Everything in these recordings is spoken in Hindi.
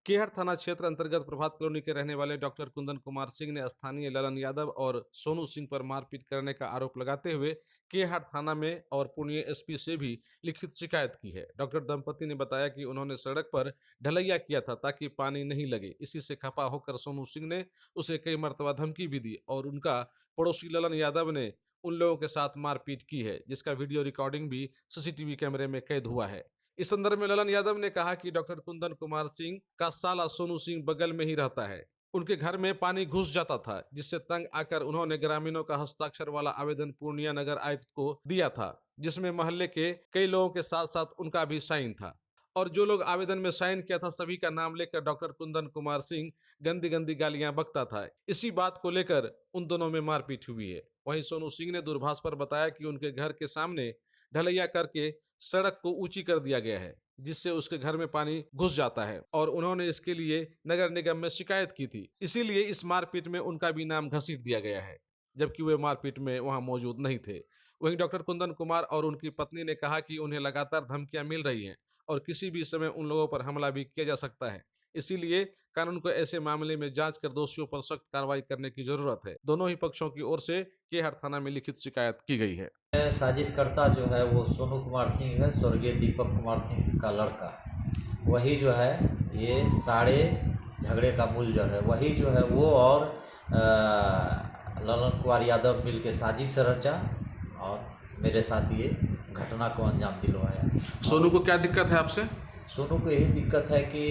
केहर थाना क्षेत्र अंतर्गत प्रभात कॉलोनी के रहने वाले डॉक्टर कुंदन कुमार सिंह ने स्थानीय ललन यादव और सोनू सिंह पर मारपीट करने का आरोप लगाते हुए केहर थाना में और पूर्णिया एसपी से भी लिखित शिकायत की है। डॉक्टर दंपति ने बताया कि उन्होंने सड़क पर ढलैया किया था ताकि पानी नहीं लगे। इसी से खफा होकर सोनू सिंह ने उसे कई मरतबा धमकी भी दी और उनका पड़ोसी ललन यादव ने उन लोगों के साथ मारपीट की है, जिसका वीडियो रिकॉर्डिंग भी सीसीटीवी कैमरे में कैद हुआ है। इस संदर्भ में ललन यादव ने कहा कि डॉक्टर कुंदन कुमार सिंह का साला सोनू सिंह बगल में ही रहता है। उनके घर में पानी घुस जाता था, जिससे तंग आकर उन्होंने ग्रामीणों का हस्ताक्षर वाला आवेदन पूर्णिया नगर आयुक्त को दिया था, जिसमें मोहल्ले के कई लोगों के साथ साथ उनका भी साइन था। और जो लोग आवेदन में साइन किया था सभी का नाम लेकर डॉक्टर कुंदन कुमार सिंह गंदी गंदी गालियां बकता था। इसी बात को लेकर उन दोनों में मारपीट हुई है। वहीं सोनू सिंह ने दूरभाष पर बताया कि उनके घर के सामने ढलैया करके सड़क को ऊंची कर दिया गया है, जिससे उसके घर में पानी घुस जाता है और उन्होंने इसके लिए नगर निगम में शिकायत की थी। इसीलिए इस मारपीट में उनका भी नाम घसीट दिया गया है, जबकि वे मारपीट में वहां मौजूद नहीं थे। वहीं डॉक्टर कुंदन कुमार और उनकी पत्नी ने कहा कि उन्हें लगातार धमकियां मिल रही हैं और किसी भी समय उन लोगों पर हमला भी किया जा सकता है। इसीलिए कानून को ऐसे मामले में जांच कर दोषियों पर सख्त कार्रवाई करने की जरूरत है। दोनों ही पक्षों की ओर से केहर थाना में लिखित शिकायत की गई है। साजिशकर्ता जो है वो सोनू कुमार सिंह है, स्वर्गीय दीपक कुमार सिंह का लड़का। वही जो है ये सारे झगड़े का मूल जड़ है। वही जो है वो और ललन कुमार यादव मिल के साजिश रचा और मेरे साथ ये घटना को अंजाम दिलवाया। सोनू को क्या दिक्कत है आपसे? सोनू को यही दिक्कत है कि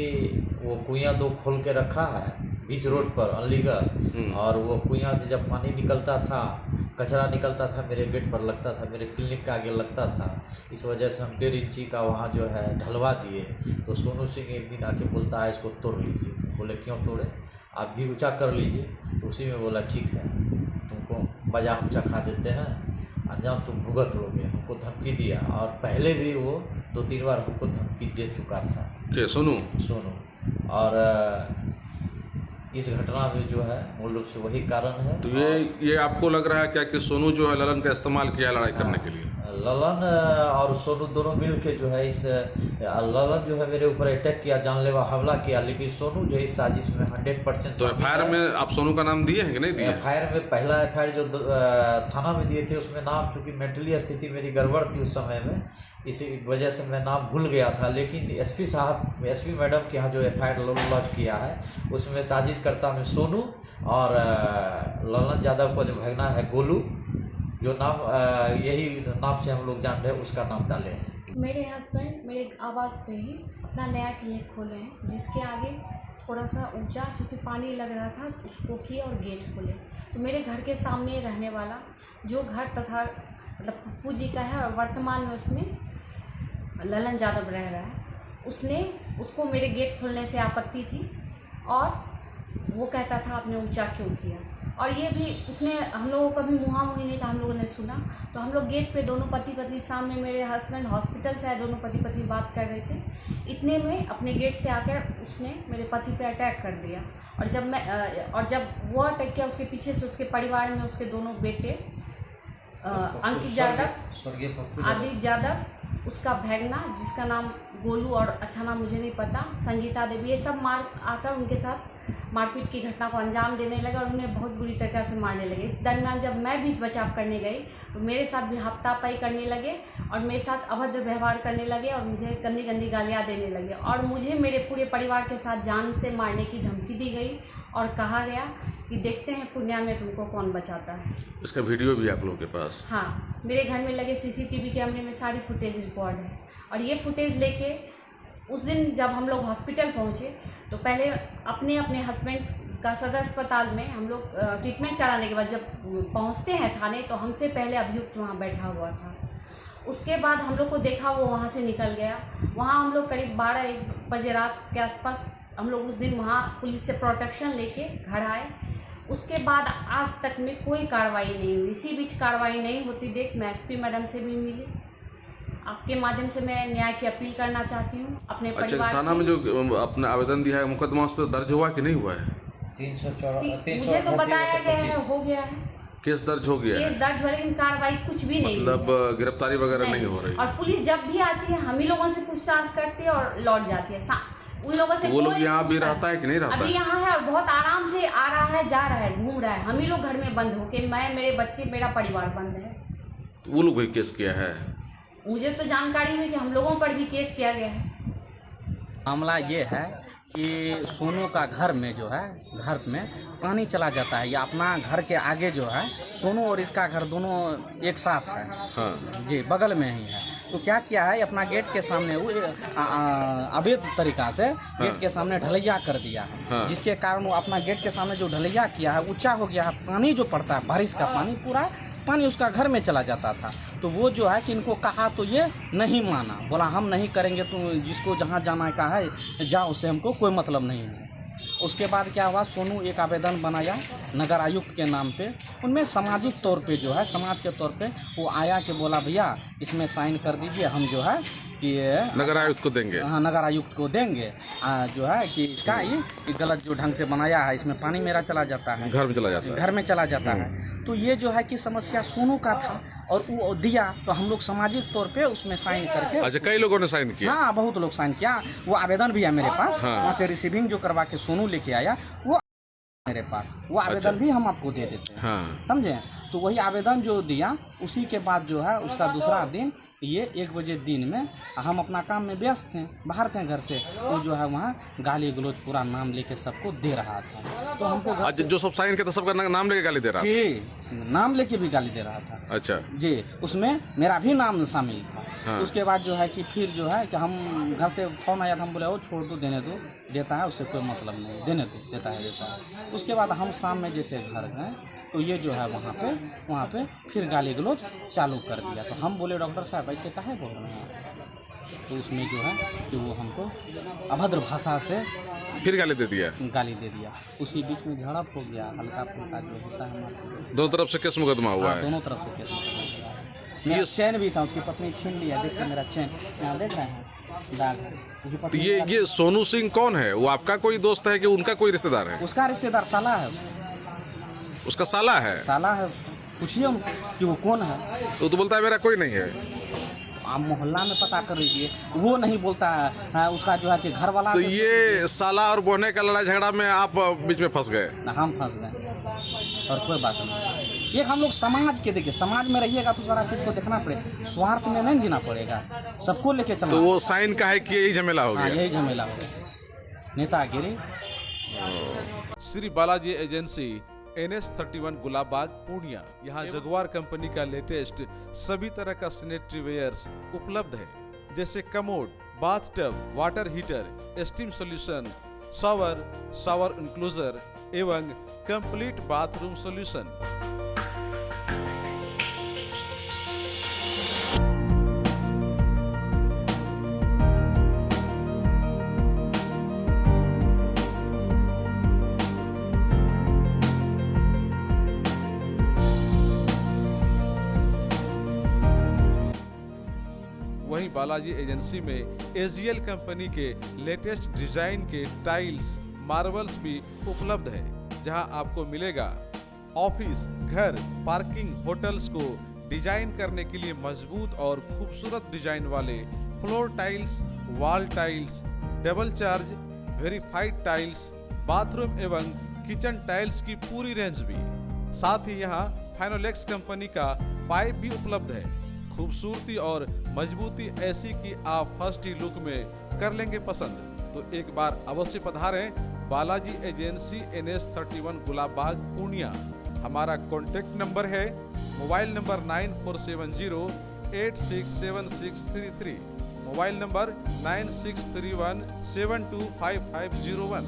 वो कुइयाँ 2 खोल के रखा है बीच रोड पर अलीगढ़, और वो कुइयाँ से जब पानी निकलता था, कचरा निकलता था, मेरे गेट पर लगता था, मेरे क्लिनिक के आगे लगता था। इस वजह से हम 1.5 इंची का वहाँ जो है ढलवा दिए। तो सोनू सिंह एक दिन आके बोलता है इसको तोड़ लीजिए। बोले क्यों तोड़े, आप भी ऊँचा कर लीजिए। तो उसी में बोला ठीक है, तुमको बजा ऊँचा खा देते हैं, अंजाम तुम भुगत लोगे। हमको धमकी दिया और पहले भी वो 2-3 बार हमको धमकी दे चुका था। सोनू और इस घटना में जो है मूल रूप से वही कारण है। तो ये आपको लग रहा है क्या कि सोनू जो है ललन का इस्तेमाल किया लड़ाई करने के लिए? ललन और सोनू दोनों मिल के जो है इस ललन जो है मेरे ऊपर अटैक किया, जानलेवा हमला किया, लेकिन सोनू जो इस साजिश में 100%। तो एफआईआर में आप सोनू का नाम दिए हैं कि नहीं दिए? एफआईआर में पहला एफआईआर जो थाना में दिए थे उसमें नाम, चूँकि मेंटली स्थिति मेरी गड़बड़ थी उस समय में, इसी वजह से मैं नाम भूल गया था। लेकिन एसपी मैडम के यहाँ जो एफआईआर लॉन्च किया है उसमें साजिशकर्ता में सोनू और ललन यादव का जो भगना है गोलू, जो नाम यही नाम से हम लोग जान रहे हैं, उसका नाम डाले हैं। मेरे हस्बैंड मेरे आवाज़ पे ही अपना नया क्लिनिक खोले हैं, जिसके आगे थोड़ा सा ऊंचा चूँकि पानी लग रहा था उसको किए और गेट खोले। तो मेरे घर के सामने रहने वाला जो घर तथा मतलब पप्पू जी का है और वर्तमान में उसमें ललन यादव रह रहा है, उसको मेरे गेट खोलने से आपत्ति थी और वो कहता था आपने ऊंचा क्यों किया। और ये भी उसने, हम लोगों का भी मुहामुही नहीं था, हम लोगों ने सुना। तो हम लोग गेट पे दोनों पति पत्नी सामने, मेरे हस्बैंड हॉस्पिटल से आए, दोनों पति पत्नी बात कर रहे थे। इतने में अपने गेट से आकर उसने मेरे पति पे अटैक कर दिया। और जब वो अटैक किया उसके पीछे से उसके परिवार में उसके दोनों बेटे अंकित यादव, आदित्य यादव, उसका भैगना जिसका नाम गोलू और अच्छा नाम मुझे नहीं पता, संगीता देवी, ये सब आकर उनके साथ मारपीट की घटना को अंजाम देने लगे और उन्हें बहुत बुरी तरीके से मारने लगे। इस दरमियान जब मैं बीच बचाव करने गई तो मेरे साथ भी हाथापाई करने लगे और मेरे साथ अभद्र व्यवहार करने लगे और मुझे गंदी गंदी गालियाँ देने लगे और मुझे मेरे पूरे परिवार के साथ जान से मारने की धमकी दी गई और कहा गया कि देखते हैं पूर्णिया में तुमको कौन बचाता है। इसका वीडियो भी आप लोगों के पास? हाँ, मेरे घर में लगे सीसीटीवी कैमरे में सारी फुटेज रिकॉर्ड है। और ये फुटेज लेके उस दिन जब हम लोग हॉस्पिटल पहुँचे तो पहले अपने हस्बैंड का सदर अस्पताल में हम लोग ट्रीटमेंट कराने के बाद जब पहुँचते हैं थाने तो हमसे पहले अभियुक्त वहाँ बैठा हुआ था। उसके बाद हम लोग को देखा वो वहाँ से निकल गया। वहाँ हम लोग करीब 12-1 बजे रात के आसपास हम लोग उस दिन वहाँ पुलिस से प्रोटेक्शन लेके घर आए। उसके बाद आज तक में कोई कार्रवाई नहीं हुई। इसी बीच कार्रवाई नहीं होती देख मैं एसपी मैडम से भी मिली। आपके माध्यम से मैं न्याय की अपील करना चाहती हूँ अपने परिवार। थाना में जो आपने आवेदन दिया है मुकदमा उस पर दर्ज हुआ कि नहीं हुआ है? 304 मुझे तो बताया गया है हो गया है, केस दर्ज हो गया है। केस दर्ज हुआ लेकिन कार्रवाई कुछ भी नहीं, मतलब गिरफ्तारी वगैरह नहीं हो रही। और पुलिस जब भी आती है हम ही लोगों से पूछताछ करती है और लौट जाती है। उन लोगों से वो लोग कोई यहाँ भी पूछता रहता है कि नहीं रहता अभी है? यहाँ है और बहुत आराम से आ रहा है, जा रहा है, घूम रहा है। हम ही लोग घर में बंद होके, मैं, मेरे बच्चे, मेरा परिवार बंद है। वो लोग भी केस किया है? मुझे तो जानकारी हुई कि हम लोगों पर भी केस किया गया है। मामला ये है कि सोनू का घर में जो है, घर में पानी चला जाता है। या अपना घर के आगे जो है, सोनू और इसका घर दोनों एक साथ है। हाँ। जी, बगल में ही है। तो क्या किया है, अपना गेट के सामने वो अवैध तरीका से गेट के सामने ढलैया कर दिया है। हाँ। जिसके कारण वो अपना गेट के सामने जो ढलैया किया है, ऊंचा हो गया है। पानी जो पड़ता है, बारिश का पानी, पूरा पानी उसका घर में चला जाता था। तो वो जो है कि इनको कहा तो ये नहीं माना, बोला हम नहीं करेंगे, तुम जिसको जहाँ जाना का है जाओ, उससे हमको कोई मतलब नहीं है। उसके बाद क्या हुआ, सोनू एक आवेदन बनाया नगर आयुक्त के नाम पे। उनमें सामाजिक तौर पे जो है, समाज के तौर पे वो आया कि बोला भैया इसमें साइन कर दीजिए, हम जो है कि नगर आयुक्त को देंगे। हाँ, नगर आयुक्त को देंगे जो है कि इसका ये गलत जो ढंग से बनाया है, इसमें पानी मेरा चला जाता है, घर में चला जाता है। घर में चला जाता है। तो ये जो है कि समस्या सोनू का था और वो दिया, तो हम लोग सामाजिक तौर पे उसमें साइन करके। अच्छा, कई लोगों ने साइन किया? हाँ, बहुत लोग साइन किया। वो आवेदन भी है मेरे पास। हाँ। वहाँ से रिसीविंग जो करवा के सोनू लेके आया, वो मेरे पास वो आवेदन भी हम आपको दे देते हैं। हाँ। समझे? तो वही आवेदन जो दिया, उसी के बाद जो है उसका दूसरा दिन, ये 1 बजे दिन में हम अपना काम में व्यस्त थे, बाहर थे घर से, वो जो है वहाँ गाली गलौज पूरा नाम लेके सबको दे रहा था। तो हमको घर अच्छा, जो सब साइन किया था सबका नाम लेके गाली दे रहा? जी, नाम लेके भी गाली दे रहा था। अच्छा जी, उसमें मेरा भी नाम शामिल था। हाँ। उसके बाद जो है कि फिर जो है कि हम घर से फ़ोन आया था, हम बोले वो छोड़ दो, देने दो, देता है उससे कोई मतलब नहीं, देने दो, देता है। उसके बाद हम शाम में जैसे घर गए, तो ये जो है वहाँ पे फिर गाली गलौज चालू कर दिया। तो हम बोले डॉक्टर साहब ऐसे काहे बोल रहे हैं? तो उसमें जो है कि वो हमको अभद्र भाषा से फिर गाली दे दिया? गाली दे दिया। उसी बीच में झड़प हो गया, हल्का फुल्का जो होता है हमारे। दोनों तरफ से केस मुकदमा हुआ है? दोनों तरफ से केस मुकदमा हुआ है। मेरा चैन भी था, उसकी पत्नी छीन लिया। देखिए मेरा चैन यहाँ देख रहे हैं, दाग है। उसकी तो पत्नी ये सोनू सिंह कौन है? वो आपका कोई दोस्त है कि उनका कोई रिश्तेदार है? उसका रिश्तेदार साला है, उसका साला है? साला है। पूछिए उनको कि वो कौन है। तो बोलता है मेरा कोई नहीं है। आप मोहल्ला में पता कर लीजिए, वो नहीं बोलता है। हाँ, उसका जो है कि घर वाला तो ये साला और बोने का लड़ाई झगड़ा में आप बीच में फंस गए? हम फंस गए और कोई बात नहीं। एक हम लोग समाज के, देखिए समाज में रहिएगा तो सारा चीज़ को देखना पड़ेगा, स्वार्थ में नहीं जीना पड़ेगा, सबको लेके चलना। तो वो साइन का है कि यही झमेला हो हाँ, गया? यही झमेला हो गया, नेतागिरी। Shri Balaji agency NS31 Gulabbagh Purnia. यहाँ जगुआर कंपनी का लेटेस्ट सभी तरह का सैनिटरी वेयर्स उपलब्ध है, जैसे commode, bathtub, water heater, steam solution, shower enclosure एवं कंप्लीट बाथरूम सॉल्यूशन। वहीं बालाजी एजेंसी में AGL कंपनी के लेटेस्ट डिजाइन के टाइल्स, मार्बल्स भी उपलब्ध है, जहां आपको मिलेगा ऑफिस, घर, पार्किंग, होटल्स को डिजाइन करने के लिए मजबूत और खूबसूरत डिजाइन वाले floor tiles, wall tiles, double charge, verified tiles, bathroom एवं किचन टाइल्स की पूरी रेंज भी। साथ ही यहाँ फाइनोलेक्स कंपनी का पाइप भी उपलब्ध है। खूबसूरती और मजबूती ऐसी कि आप फर्स्ट ही लुक में कर लेंगे पसंद। तो एक बार अवश्य पधारें बालाजी एजेंसी NS31 गुलाबबाग पूर्णिया। हमारा कॉन्टेक्ट नंबर है मोबाइल नंबर 9470867633, मोबाइल नंबर 9631725501।